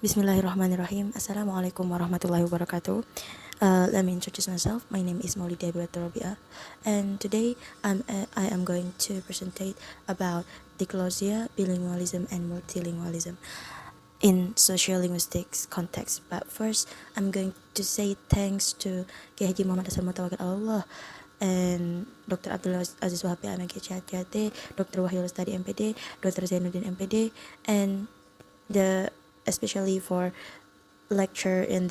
Bismillahirrahmanirrahim. Assalamualaikum warahmatullahi wabarakatuh. Let me introduce myself. My name is Habibatur Robiah, and today I am going to present about diglossia, bilingualism, and multilingualism in sociolinguistics context. But first, I'm going to say thanks to Kiai Haji Muhammad Hasan Mutawakil Allah and Dr. Abdul Aziz Wahab MK CHT, Dr. Wahyu Lestari MPD, Dr. Zainuddin MPD, and the especially for lecture in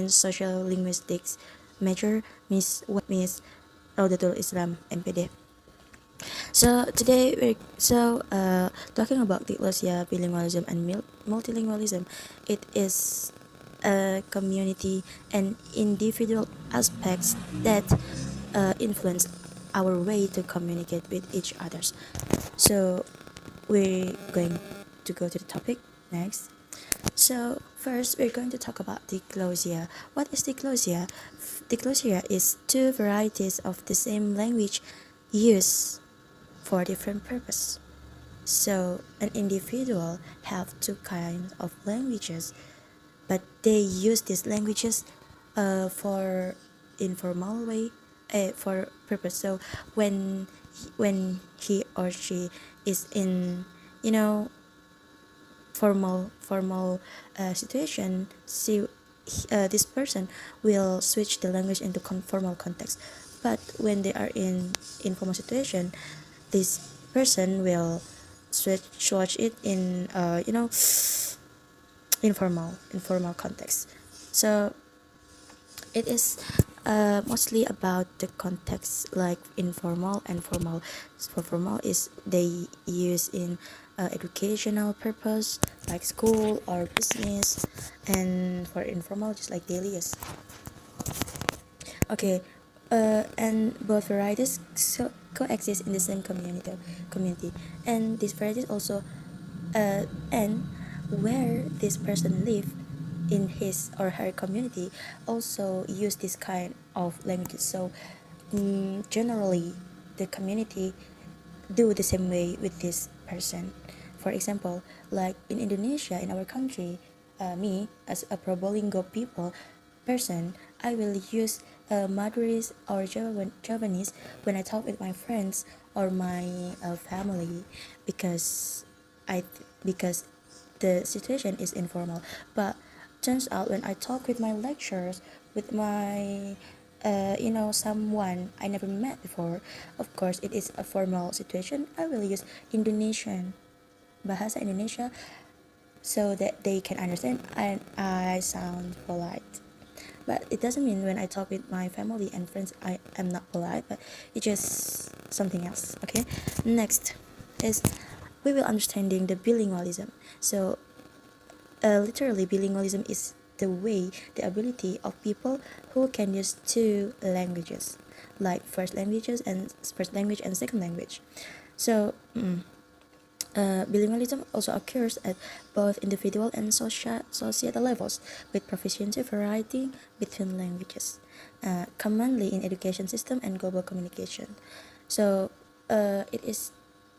social linguistics major Miss Raudatul Islam MPD. So today we're talking about diglossia, bilingualism, and multilingualism. It is a community and individual aspects that influence our way to communicate with each others. So we're going to go to the topic next. So first, we're going to talk about diglossia. What is diglossia? Diglossia is two varieties of the same language used for different purpose. So an individual have two kinds of languages, but they use these languages for informal way, for purpose. So when he or she is in formal situation, this person will switch the language into formal context. But when they are in informal situation, this person will switch it in informal context. So it is mostly about the context, like informal and formal. For formal is they use in educational purpose like school or business, and for informal just like daily use. Okay, and both varieties coexist in the same community, and these varieties also and where this person live in his or her community also use this kind of languages. So generally the community do the same way with this person. For example, like in Indonesia, in our country, me as a Probolinggo person, I will use Madurese or Javanese when I talk with my friends or my family, because because the situation is informal. But turns out when I talk with my lecturers, with my someone I never met before, of course it is a formal situation. I will use Indonesian, bahasa Indonesia, so that they can understand and I sound polite. But it doesn't mean when I talk with my family and friends I am not polite, but it's just something else. Okay, next is we will understanding the bilingualism. So literally bilingualism is the ability of people who can use two languages, like first language and second language. So bilingualism also occurs at both individual and societal levels, with proficiency variety between languages, commonly in education system and global communication. So it is,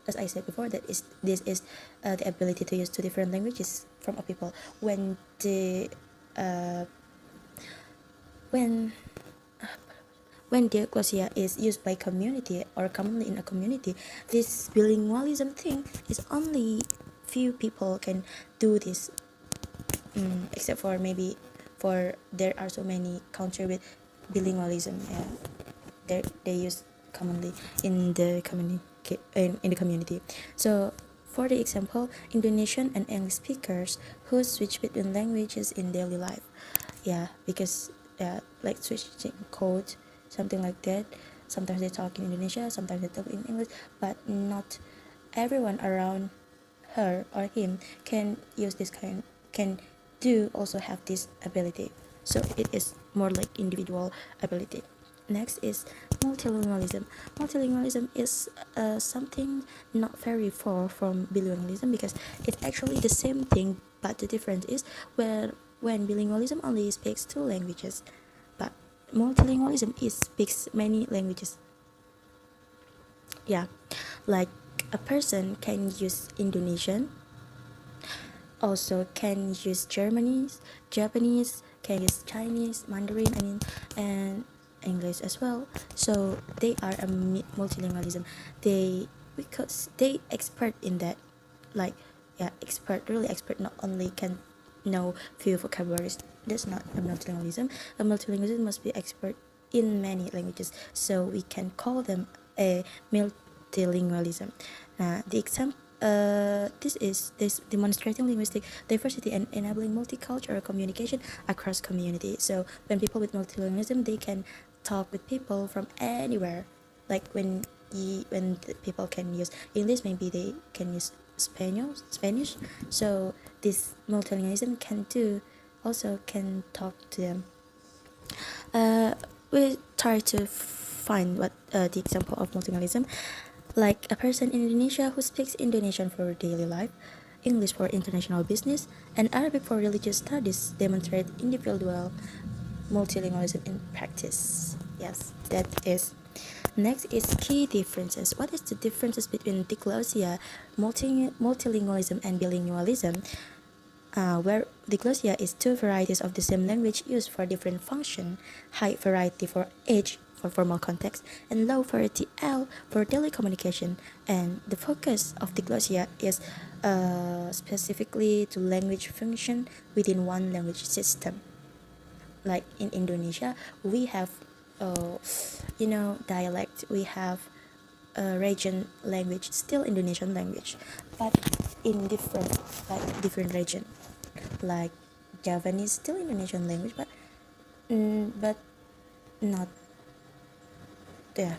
as I said before, this is the ability to use two different languages from a people. When diglossia is used by community or commonly in a community, this bilingualism thing is only few people can do this, except for maybe for there are so many countries with bilingualism. They use commonly in the community. So for the example, Indonesian and English speakers who switch between languages in daily life. Because like switching code, something like that. Sometimes they talk in Indonesia, sometimes they talk in English, but not everyone around her or him can use this can do also have this ability. So it is more like individual ability. Next is multilingualism. Multilingualism is something not very far from bilingualism, because it's actually the same thing, but the difference is when bilingualism only speaks two languages, but multilingualism speaks many languages. Like a person can use Indonesian also can use Japanese, can use Chinese, Mandarin, and English as well. So they are a multilingualism. They because they expert in that, like yeah, expert, really expert. Not only can know few vocabularies. That's not a multilingualism. A multilingualism must be expert in many languages. So we can call them a multilingualism. The example. This is demonstrating linguistic diversity and enabling multicultural communication across communities. So when people with multilingualism, they can talk with people from anywhere. Like when the people can use English, maybe they can use Spanish. So this multilingualism can do also can talk to them. We try to find what the example of multilingualism, like a person in Indonesia who speaks Indonesian for daily life, English for international business, and Arabic for religious studies demonstrate individual multilingualism in practice. Yes, that is. Next is key differences. What is the differences between diglossia, multilingualism, and bilingualism? Where diglossia is two varieties of the same language used for different function, high variety for age for formal context, and low variety L for daily communication. And the focus of diglossia is specifically to language function within one language system. Like in Indonesia, we have, dialect. We have a region language, still Indonesian language, but in different region. Like Javanese, still Indonesian language, but not there.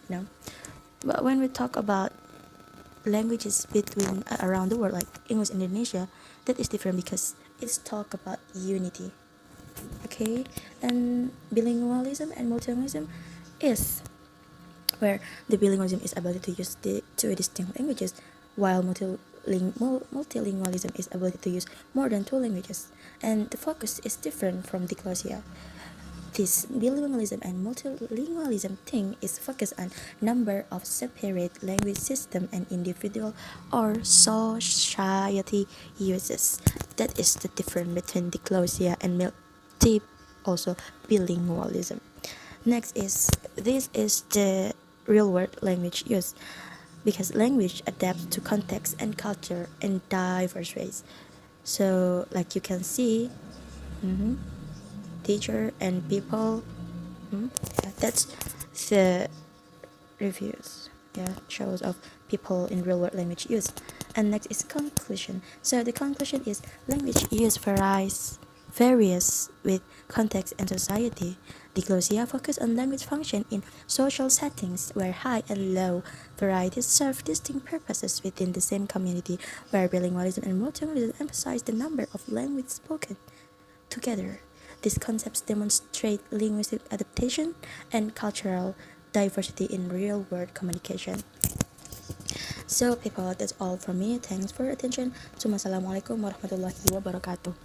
No. But when we talk about languages between around the world, like English Indonesia, that is different because it's talk about unity. Okay, and bilingualism and multilingualism is where the bilingualism is ability to use the two distinct languages, while multilingualism is ability to use more than two languages, and the focus is different from diglossia. This bilingualism and multilingualism thing is focused on number of separate language system and individual or society uses. That is the difference between diglossia and also bilingualism. Next is this is the real world language use, because language adapts to context and culture in diverse ways. So like you can see, teacher and people, yeah, that's the reviews, yeah, shows of people in real world language use. And next is conclusion. So the conclusion is language use varies with context and society. Diglossia focus on language function in social settings where high and low varieties serve distinct purposes within the same community, where bilingualism and multilingualism emphasize the number of languages spoken together. These concepts demonstrate linguistic adaptation and cultural diversity in real-world communication. So people, that's all from me. Thanks for your attention. Assalamualaikum warahmatullahi wabarakatuh.